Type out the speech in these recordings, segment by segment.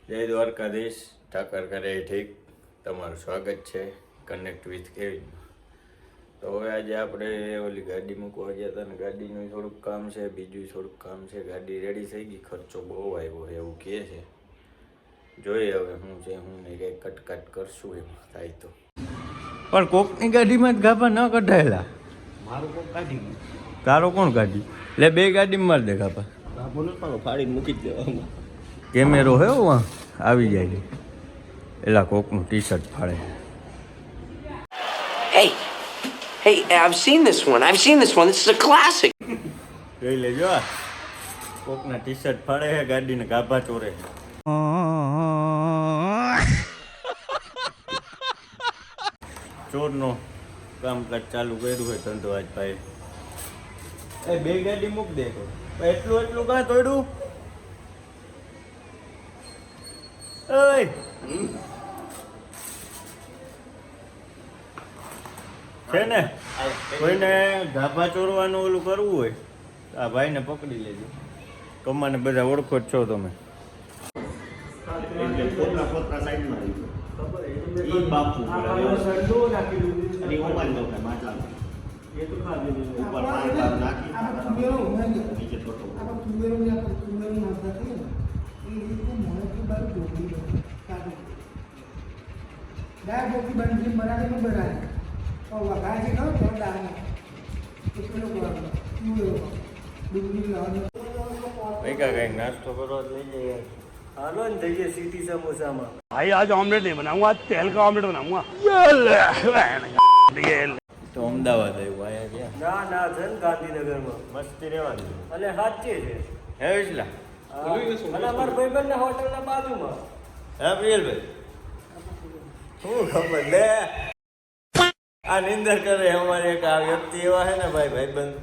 જય દ્વારકાધીશ, ઠાકર કરે ઠીક. તમારું સ્વાગત છે કનેક્ટ વિથ કેવિન. તો હવે આજે આપણે ઓલી ગાડી મૂકવા ગયા હતા ને ગાડીનું થોડુંક કામ છે, બીજું થોડુંક કામ છે. ગાડી રેડી થઈ ગઈ, ખર્ચો બહુ આવ્યો છે એવું કહે છે. જોઈએ હવે શું છે શું નહીં, કંઈ કટકાટ કરશું એમ થાય તો. પણ કોકની ગાડીમાં જ ગાભા ન કઢાયેલા. મારું કોક કાઢી ગયું. તારો કોણ કાઢી? એટલે બે ગાડીમાં માર દે ગાભા. બાબુ ન પાડો, ફાડીને મૂકી જ દેવામાં. કેમેરો હે વાં આવી જાય છે. એલા કોકનું ટી શર્ટ ફાડે. Hey, I've seen this one. This is a classic. જોઈ લેજો આ કોકના ટી શર્ટ ફાડે છે, ગાડીને ગાભા ચોરે છે. ચોરનો કામકાજ ચાલુ કર્યું હોય ધંધો આજ ભાઈ. એ બે ગાડી મૂક દે તો એટલું કાં તોડ્યું? ઓય છે ને કોઈને ગાભા ચોરવાનું ઓલું કરવું હોય આ ભાઈને પકડી લેજો. કમાને બધા ઓળખો જ છો તમે. એટલે પોતરા સાઈડમાં રહી ગયો. ઈ બાપુ અને ઓમાન નો કે માટલા ઉપર પાણી નાખી નીચે થોડો કઈક નાસ્તો કરવા લઈ જઈએ. હાલો ને જઈએ સિટી સમોસામાં. भाई आज ऑमलेट नहीं बनाऊंगा, आज तेल का ऑमलेट बनाऊंगा। તો અમદાવાદ આવ્યું આયા ગયા? ના છે ને ગાંધીનગરમાં મસ્તી રહેવાની. અને સાચી છે હે વિસલા. અને અમારા ભાઈબંધના હોટલના બાજુમાં. હે પ્રિયલભાઈ શું ખબર લે આ નિંદર કરે અમારે એક આ વ્યક્તિ એવા છે ને ભાઈબંધ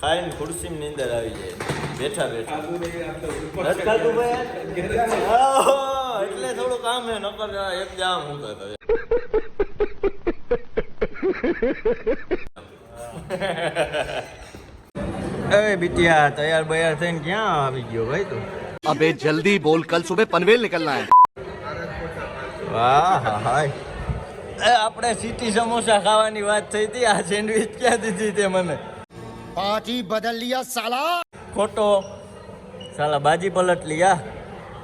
ખાઈને ખુરશીમાં નીંદર આવી જાય બેઠા નથી ખાતું ભાઈ. એટલે થોડું કામ હે નકર એક જામ હું થતો. ए बिटिया तैयार बयार थઈને ક્યાં આવી ગયો ભાઈ તું? अबे जल्दी बोल, कल सुबह पनवेल निकलना है। વાહ હાય એ આપણે સિટી સમોસા ખાવાની વાત થઈ હતી. આ સેન્ડવિચ ક્યાં દીધી તે મને? पार्टी बदल लिया साला। ખોટો સાલા બાજી પલટ लिया.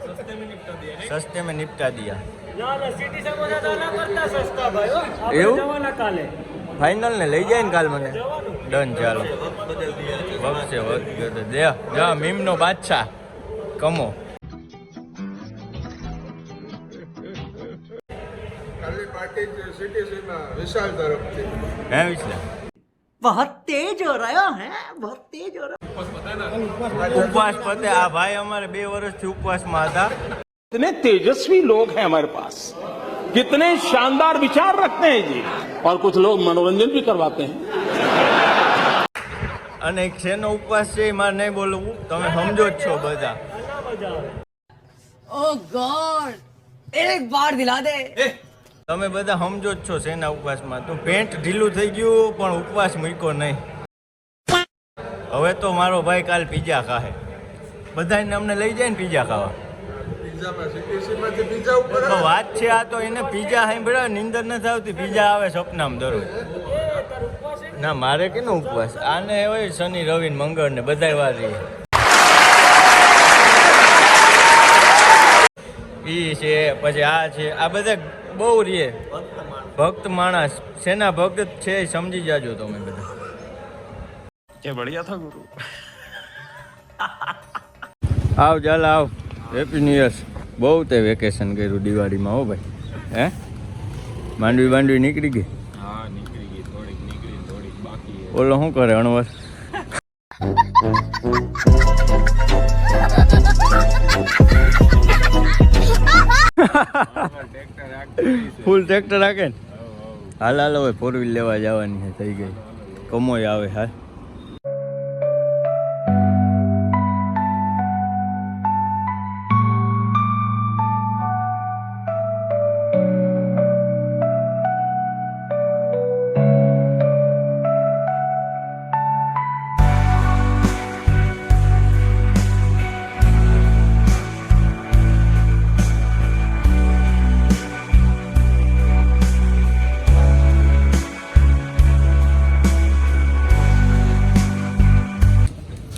સસ્ते में निपटा दिया. એવું ફાઇનલ ને લઈ જાય ને કાલ મને? ડન. ચાલો વખશે વખત દે જા મીમનો બાદશાહ કમો. હે વિસલા बहुत तेज हो रहा है, बहुत तेज हो रहा है। ઉપવાસ પતે. આ ભાઈ અમારે 2 વર્ષથી ઉપવાસમાં હતા. कितने तेजस्वी लोग हैं हमारे पास, कितने शानदार विचार रखते हैं जी, और कुछ लोग मनोरंजन भी करवाते हैं। અને એક શેનો ઉપવાસ છે મારે નહીં બોલવું, તમે સમજો જ છો બધા. ओह गॉड, एक बार दिला दे। તમે બધા સમજો જ છો શેના ઉપવાસમાં. તું પેન્ટ ઢીલું થઈ ગયું પણ ઉપવાસ મૂક્યો નહીં. હવે તો મારો ભાઈ કાલ પીઝા ખાહે. બધાને અમને લઈ જાય ને પીઝા ખાવા. તો વાત છે આ તો એને પીઝા સાંભળ્યા નીંદર નથી આવતી. પીઝા આવે સપનામાં દરરોજ. ના મારે કેનો ઉપવાસ? આને હોય શનિ રવિ મંગળ ને બધા વાર રહીએ. ઈ છે પછી આ છે આ બધા બહુ રીએ ભક્ત માણસ. શેના ભક્ત છે સમજી જાજો તમે બધા. क्या बढ़िया था गुरु। આવ ચાલ આવ. Happy new year. બહુ તે વેકેશન કર્યું દિવાળીમાં હો ભાઈ. હે માંડવી નીકળી ગઈ? हाँ निकली गई, थोड़ी बाकी है। ઓલો શું કરે અણવર? ફૂલ ટ્રેક્ટર રાખે ને? હાલ હવે 4 વ્હીલ લેવા જવાની છે. થઈ ગઈ કમોય આવે. હાલ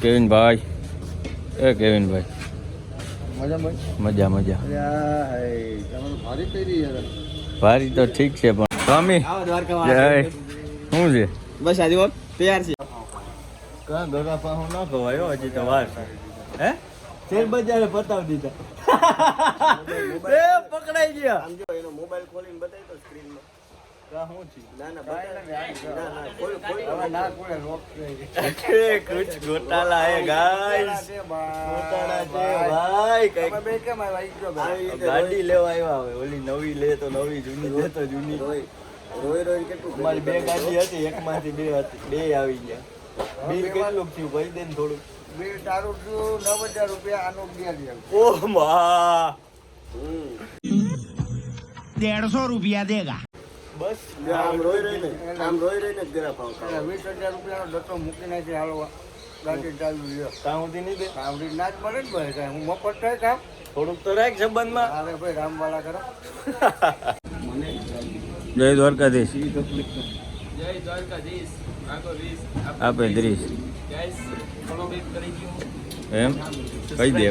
કેવિનભાઈ મજા મજા ભારી તો ઠીક છે પણ સ્વામી જય શું છે બસ આજે તૈયાર છે કાં ગગા પાહું ન ખવાયો હજી તો વાર છે હે શેર બજારે પતાવી દીધા એ પકડાઈ ગયા આમ જો એનો મોબાઈલ ખોલીને બતાવી તો સ્ક્રીનમાં કા શું છે ના કોઈ રોક कुछ घोटाला है गाइस घोटाला છે ભાઈ કઈ બે કેમ આવ્યા ગાડી લેવા આવ્યા હવે ઓલી નવી લે તો નવી જૂની લે તો જૂની રોઈ કેટલું અમારી બે ગાડી હતી એકમાંથી બે હતી બે આવી ગયા બિલ કેટલું થયું ભાઈ દેન થોડું બિલ તારું થયું 9000 રૂપિયા આનો 11,000 ઓહ મા 150 रुपया देगा બસ આમ રોઈ રહીને જ ગરા પાવ 20,000 રૂપિયાનો ડટ્ટો મૂકી નાખી હાલો ગાડી ચાલુ રહ્યો કામ હતી નહીં દે આવડી ના જ મળે ને ભાઈ કાંઈ હું મફત થાય કામ થોડુંક તો રાખ સંબંધમાં અરે ભાઈ રામવાળા કરો જય દ્વારકાધીશ આપે દ્રીશ એમ કહી દે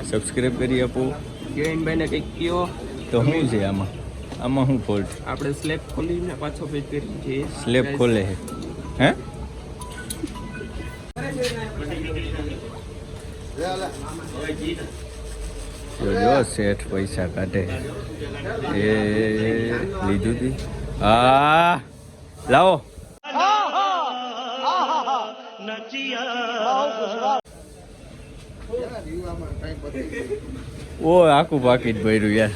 સબસ્ક્રાઇબ કરી આપો કેવિનભાઈ ને કંઈક કયો તો શું છે આમાં આમાં શું ફોલ્ટ આપણે સ્લેબ ખોલીને પાછો પેજ કરી છે સ્લેબ ખોલે છે હે જો શેઠ પૈસા કાઢે એ લીધું હતી હા લાવો ઓ આખું પાકીટ ભર્યું યાર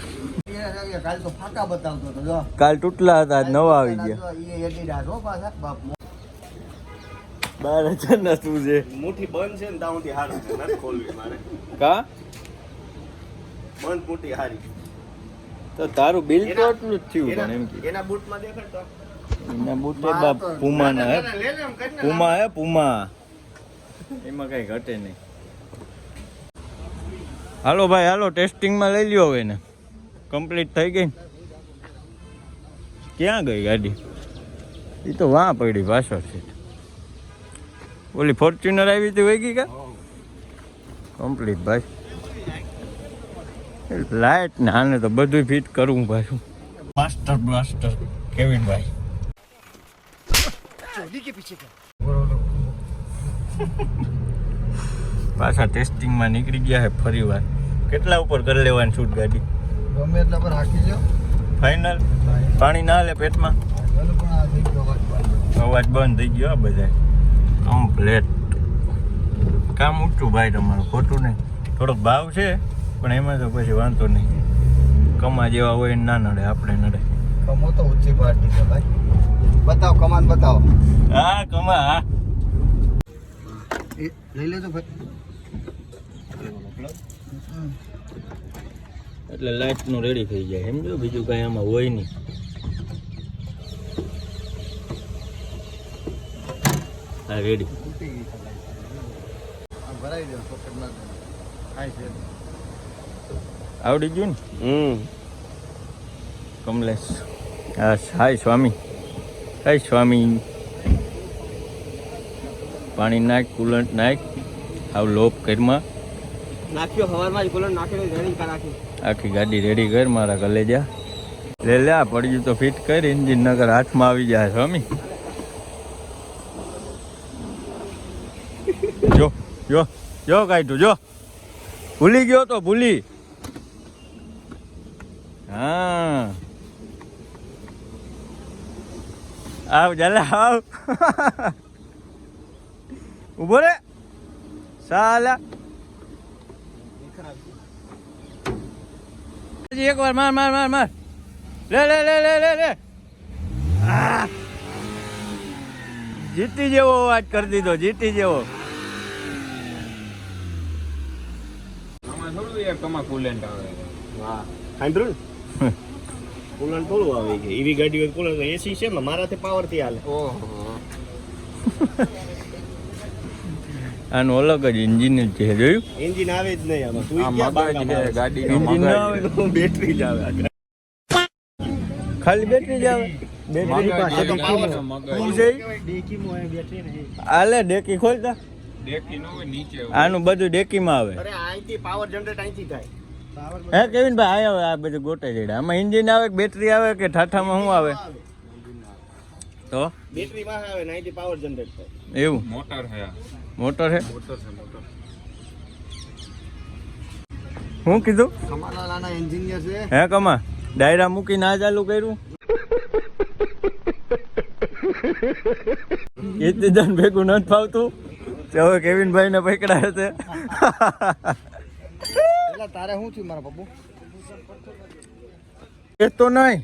કાલ તો ફાકા બતાવતો હતો જો કાલ તૂટલા હતા આજ નવા આવી ગયા એ એડીડાસ હો પાછા બાપ 12,000 ના શું છે મુઠ્ઠી બંધ છે ને તાઉથી હારું છે નથી ખોલવી મારે કા બંધ મુઠ્ઠી હારી તો તારું બિલ તો એટલું જ થયું પણ એમ કે એના બૂટમાં દેખાડ તો એના બૂટ બાપ પુમા ના હે પુમા હે પુમા એમાં કઈ ઘટે નહીં હાલો ભાઈ હાલો ટેસ્ટિંગમાં લઈ લ્યો હવે ને કમ્પ્લીટ થઈ ગઈ ક્યાં ગઈ ગાડી એ તો વાં પડી પાછળ છે ઓલી ફોર્ચ્યુનર આવી હતી વહી ગઈ કા કમ્પ્લીટ ભાઈ લાઈટ ને આને તો બધું ફિટ કરવું પાછું માસ્ટર બ્લાસ્ટર કેવિનભાઈ પાછા ટેસ્ટિંગમાં નીકળી ગયા છે ફરી વાર કેટલા ઉપર કરી લેવાની છૂટ ગાડી ગમે એટલા પર હાકી જો ફાઇનલ પાણી ના લે પેટમાં અવાજ બંધ થઈ ગયો આ બધા કમ્પ્લેટ કામ ઊંચું ભાઈ તમારું ખોટું નહીં થોડોક ભાવ છે પણ એમાં તો પછી વાંધો નહીં કમા જેવા હોય ને ના નડે આપણે નડે કમો તો ઊંચી પાર્ટી છે ભાઈ બતાવો કમાન બતાવો હા કમા હા લઈ લેજો ભાઈ એટલે લાઇટનું રેડી થઈ જાય સમજો બીજું કાંઈ આમાં હોય નહીં હા રેડી ભરાઈ દો પોકેટ ના હાઈ છે આવડી ગયું ને કમલેશ હા હાય સ્વામી હાય સ્વામી પાણી નાખ કુલન્ટ નાખ આવ લોપ ઘરમાં નાખ્યો હવારમાં જ કુલર નાખેલો રેડી નાખી આખી ગાડી રેડી કર મારા કલેજા લે લે આ પડ્યું તો ફિટ કર એન્જિન નગર હાથમાં આવી જાય સ્વામી જો જો જો કાઢ્યું જો ભૂલી ગયો તો ભૂલી હા આવ જલા આવ ઉભો રે સાલા એક વાર માર માર માર માર લે લે લે લે લે લે જીતી જેવો વાત કરી દીધો જીતી જેવો આમાં થોડું એક કમા કુલેન્ટ આવે વાહ સાંભળ્યું કુલર થોડું આવે છે એવી ગાડી હોય કુલર એસી છે ને મારાથી પાવર થી હાલે ઓહો આનું અલગ જ ઇન્જિન જ છે જોયું એન્જિન આવે જ નહીં આમાં તું આ મગજ છે ગાડીનો એન્જિન ના મગજ આવે બેટરી જ આવે ખાલી બેટરી જ આવે બેટરી પાસે મગજ શું છે ડેકીમાં બેટરી નહીં આલે ડેકી ખોલતા ડેકી નો હોય નીચે હોય. આનું બધું ડેકીમાં આવે. અરે અહીંથી પાવર જનરેટ અહીંથી થાય. હે કેવિનભાઈ આ આવે આ બધું ગોટે જેડા. આમાં એન્જિન આવે કે બેટરી આવે કે ઠાઠામાં શું આવે? તો બેટરીમાં આવે ને અહીંથી પાવર જનરેટ થાય. એવું મોટર હે આ. મોટર હે? મોટર છે મોટર. શું કીધું? કમાલાલાના એન્જિનિયર છે. હે કમા ડાયરા મૂકીને આ ચાલુ કર્યું? એટલી જણ ભેગું નથી ફાવતું. હવે કેવિનભાઈ ને પકડાય છે. તારે શું થયું મારા પપ્પુ? એ તો નહીં.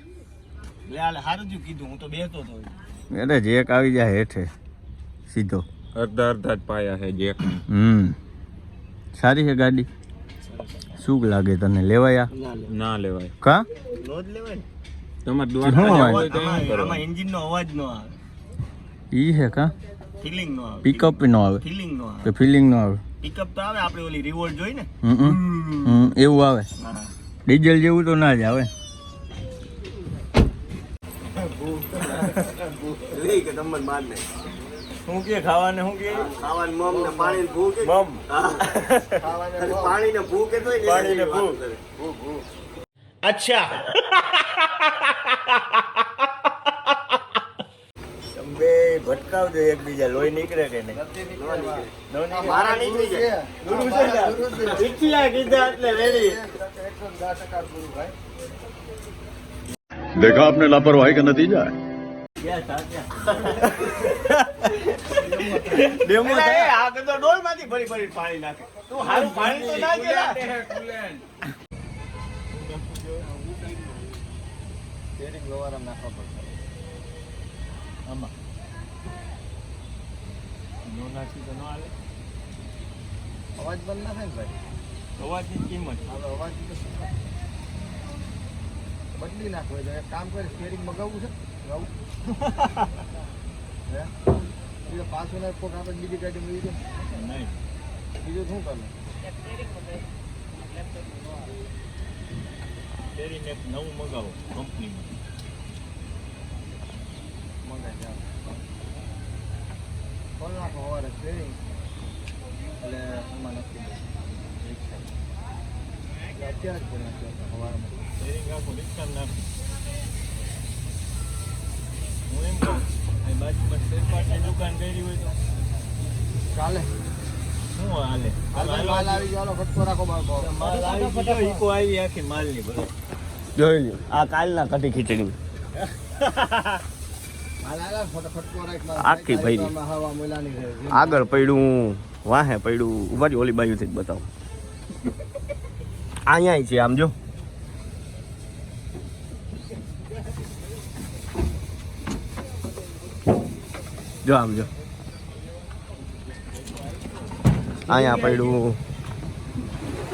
લે હાલ હારું જ કીધું, હું તો બેસતો હતો. એટલે જેક આવી જાય હેઠે સીધો. અડધા અડધા જ પાયા છે જેક. સારી છે ગાડી. શું લાગે તને લેવાયા? ના લેવાય. કા નો જ લેવાય ને. તમારે શું દ્વારકા હોય? જવું હોય તો એમ કરો. આમાં એન્જિન નો અવાજ નો આવે, ઈ હે કા ફીલિંગ નો આવે. પિકઅપ નો આવે ફીલિંગ નો આવે. કે ફિલિંગ નો આવે? પિકઅપ તો આવે, આપણે ઓલી રિવોલ્ટ જોઈ ને. એવું આવે. હા. ડીઝલ જેવું તો ના જ આવે. લે કે તમને માર ને. શું કે ખાવાને શું કે? ખાવાનું મમ ને પાણી ને ભૂખ. મમ પાણી ને ભૂખ કે તોય પાણી ને ભૂખ. અચ્છા. બે ભટકાવ દે એકબીજા. લોહી નીકળે કે નહીં? મારા નીકળી જાય. શીખ્યા કીધા એટલે રેડી. देखा आपने लापरवाही का नतीजा है. ડેમો એ આગળ તો ડોલ માંથી ફરી ફરી પાણી નાખે. તું હારું પાણી તો નાખે ને. આમાં નો નાખી તો ન હાલે. અવાજ બંધ ના થાય ને ભાઈ. અવાજની કિંમત. હવે અવાજ તો બદલી નાખો. એટલે એક કામ કરી સ્ટીયરિંગ મગાવવું છે. હે એટલે પાછું ના કોક આપણે બીજી ગાડી મળી જાય. નહીં બીજું શું કરવું? સ્ટેરિંગ એક નવું મગાવો કંપનીમાં. મંગાઈ જાવ. કોલ નાખો સવારે સ્ટીયરિંગ. એટલે એમાં નક્કી દે. અત્યારે જ કરી નાખ્યો સવારમાં. સ્ટેરિંગ આખું રિક્ષા નાખું. હું એમ કહું અહીં બાજુમાં સ્પેરપાર્ટની દુકાન કરી હોય તો ચાલે. શું હાલે? માલ આવી ગયો. ફટકો રાખો બાળકો. માલ આવી ગયો. ઈકો આવી આખી માલની બરાબર. જોઈ લ્યો આ કાલના કઢી ખીચડી આખી ભરી. આગળ પડ્યું વાહે પડ્યું. ઉભા ઓલી બાજુથી જ બતાવો. અહીંયા છે આમ જો. જો આમ જો અહીંયા પડ્યું.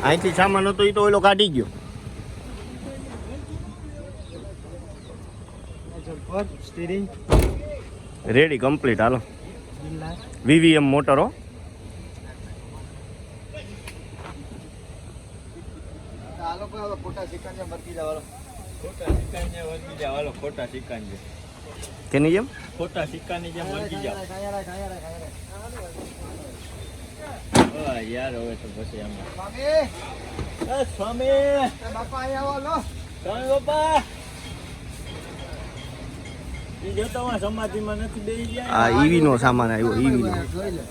અહીંથી સામાન હતો એ તો ઓલો કાઢી ગયો. Steering ready complete. હાલો વીવીએમ મોટર હો. ખોટા સિક્કા મરકી જવાનો. ખોટા સિક્કાની વર્ગી જાવ. હાલો ખોટા સિક્કાની કેની જેમ? ખોટા સિક્કાની જેમ વર્ગી જાવ. યાર હવે તો પછી આમાં સ્વામી બાપા અહીંયા આવો લો. સ્વામી બાપા એ જોતા સમાધિમાં નથી બેસી ગયા. આ ઈવી નો સામાન આવ્યો. ઈવી નો જોઈ લે.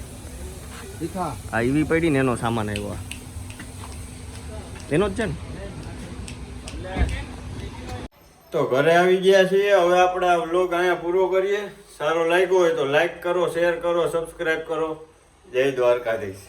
દીખા. આ ઈવી પડી ને એનો સામાન આવ્યો. એનો જ છે ને. તો ઘરે આવી ગયા છીએ. હવે આપણે આ વ્લોગ અહીંયા પૂરો કરીએ. સારો લાગ્યો હોય તો લાઈક કરો, શેર કરો, સબસ્ક્રાઈબ કરો. જય દ્વારકાધીશ.